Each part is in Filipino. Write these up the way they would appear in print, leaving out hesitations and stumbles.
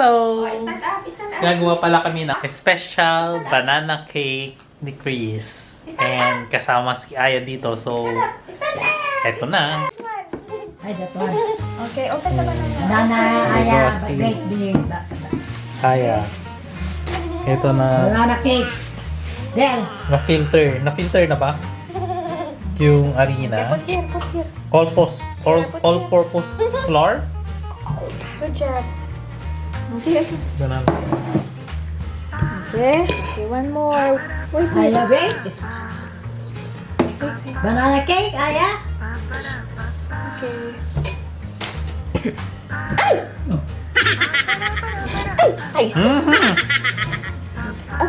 Hello! Stand up, stand up. Gagawa pala kami ng special banana cake ni Chris. And kasama si Aya dito. So, Stand up. eto na. This one. Ay, that one. Okay, open the banana. Banana, aya, Okay. great big. Aya. Ito na. Banana cake. There. Na-filter na ba? Yung Okay, harina. put here, put here. All-purpose flour. Good job. Okay, okay. Banana. Okay, okay, one more. Wait, wait. Aya, wait. Banana cake, aya. Okay. Ay! Ay! Ay!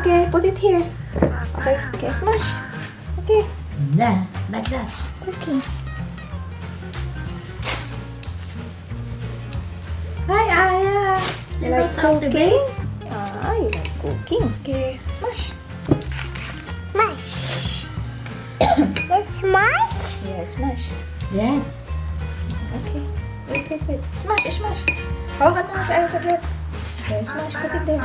Okay, put it here. Okay, okay, smash. Okay, Yeah, like that. cooking. Hi, aya. You like something cooking? You like cooking. Okay, smash. Smash. Let's smash. Yeah, smash. Yeah. Okay. Wait, wait, wait. Smash, smash. Hawakan mo sa ayos saglit. Okay, smash. Put it there.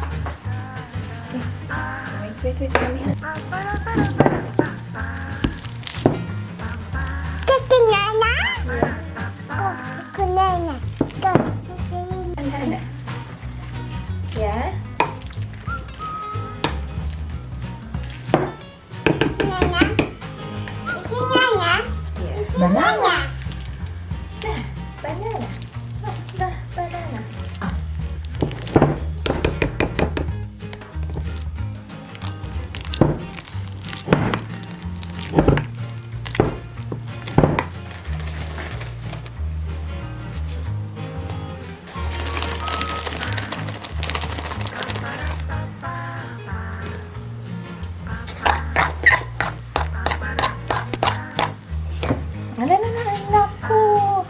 Okay. Wait, wait, wait. Mami. Katinana. Go, banana. Go. Ano? Yeah? Banana. Banana. Yes. Banana. Banana. Banana. Naku.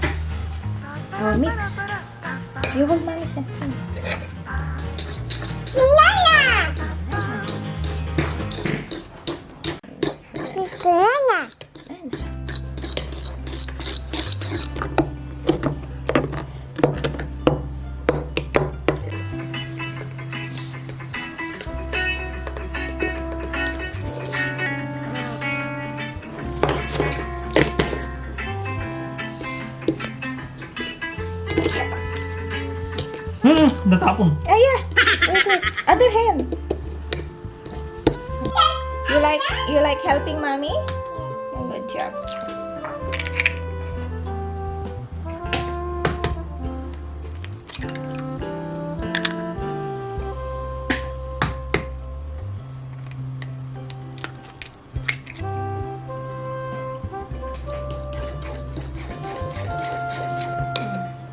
Oh, mix. You hold mommy sa. Banana. Banana. Natapon. Ah, yeah. Wait, wait. Other hand. You like helping mommy? Good job.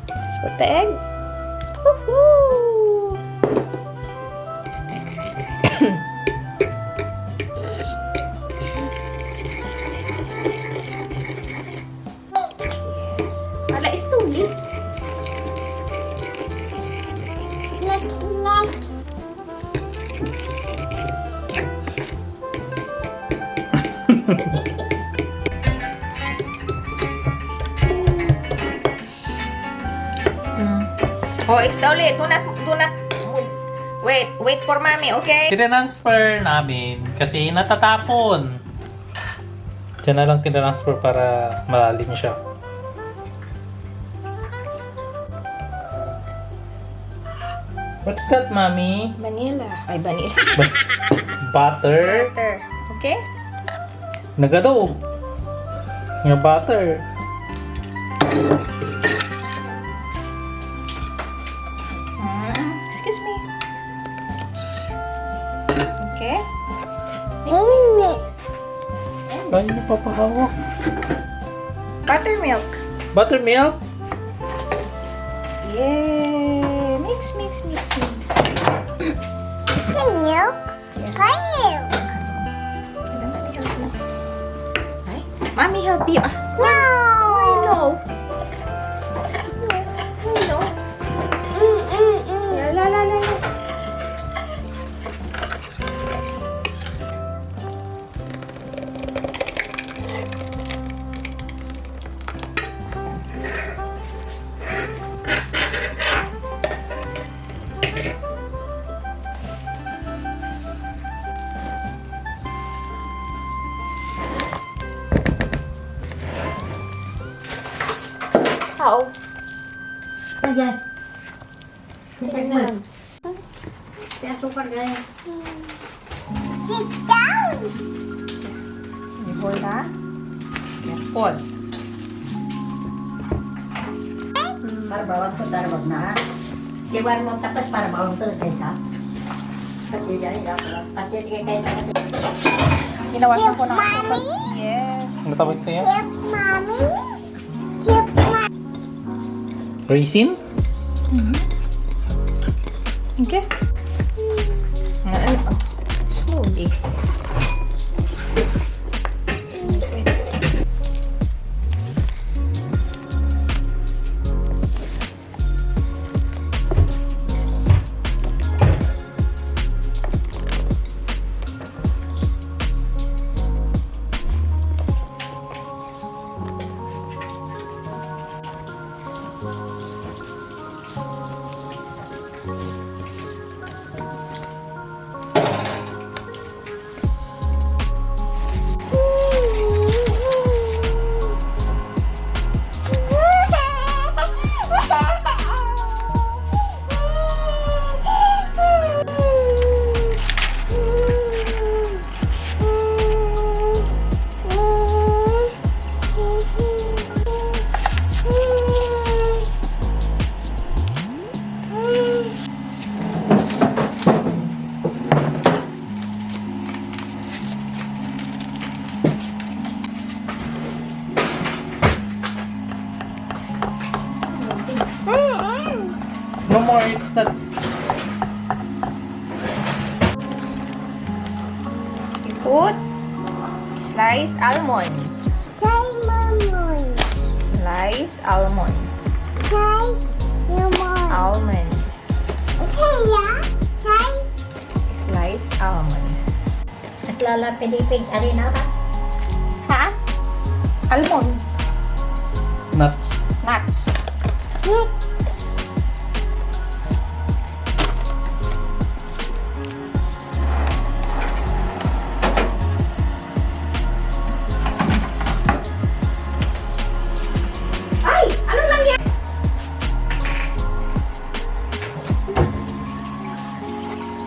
Let's put the egg. Woohoo! Yes. Wala, slowly. Next. Oh, slowly. Do not move. Wait for mommy, okay? Tinransfer namin kasi natatapon. Diyan na lang tinransfer para malalim siya. What's that, Mommy? Vanilla. Ay, vanilla. Butter. Butter. Okay? Nagado. Nga butter. Excuse me. Okay? Mix. Kaya niyo papahawak. Buttermilk. Buttermilk? Yeah. Mix. Milk. Pineapple. Mommy help you. Ah, No. why no? No. La. How? Ayan. Tingnan. Kaya sukar gaya. Sit down. May hold ha? Careful. Para bawang ko tarabag na. Iwan mo tapos para bawang to sa. Kasi yan lang. Kasi kayo tayo. Ginawasan ko ng Mommy? Yes. Natapos na yan? Give mommy. Give mommy. Raisins? Okay. Slowly. No more, it's not. You put slice almond. Diamond. Slice almond. Size lemon. Almond. Saya. Say. Slice almond. At lala Piliping arena ka. Ha? Almond. Nuts. Nuts. Ay! Ano lang yan?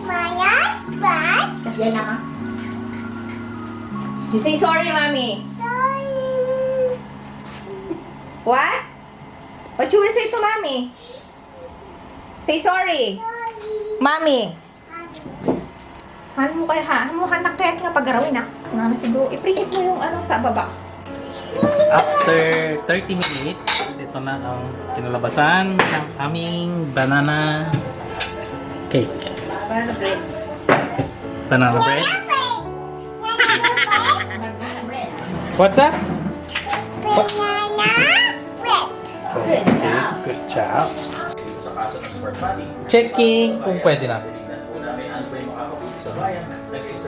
Maya. But. Kasi yan naman. You say sorry, Mommy. Sorry. What? What you will say to Mommy? Say sorry. Sorry. Mommy. Han mo kaya ha? Han mo hanak kaya nga paggarawin ha? Nga na siguro. I-preheat mo yung ano sa baba. After 30 minutes, ito na ang kinalabasan ng aming banana cake. Banana bread. Banana bread. Banana bread. What's that? Banana bread. Good job. Good job. Checking kung pwede na.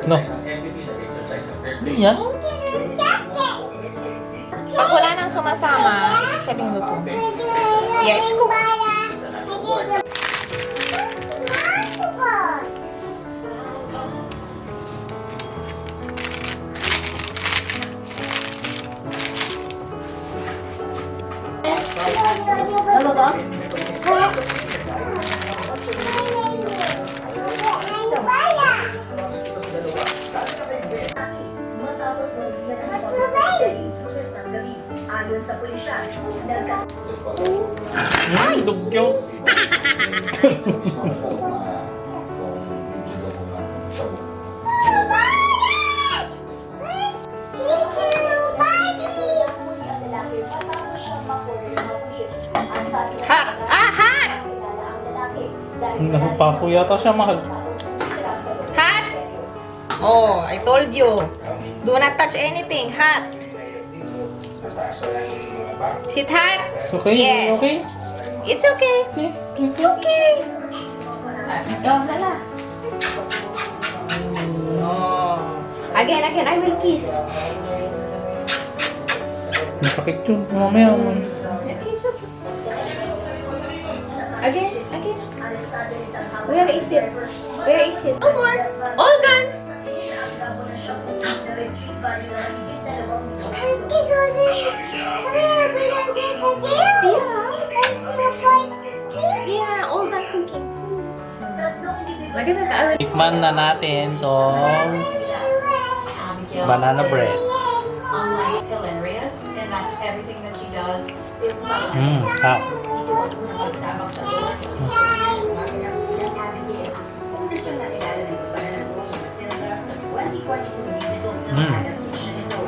No. Yan. Pag wala nang sumasama, ibig sabihin luto. Yeah, it's cooked. Lalo ko? Ay, dugyo. Hot! Ah, hot! Napapako yata siya, mahal. Hot! Oh, I told you. Do not touch anything. Hot. Is it hot? It's okay? Yes. Okay? It's okay. See? It's okay. Oh, lala. Oh. Again, I will kiss. Masakit yun. Mamaya. Okay, it's okay. Again. Where is it? Where is it? No more. All gone. Yeah. Lagyan na ka. Tikman na natin tong banana bread. Unlike hilarious, and that everything that she does is about Wow. Dito was sabak sa doon. Condition na ilalagay para na po sa sa 2022 musical film adaptation ito.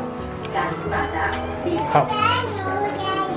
Kahit bata, Wow.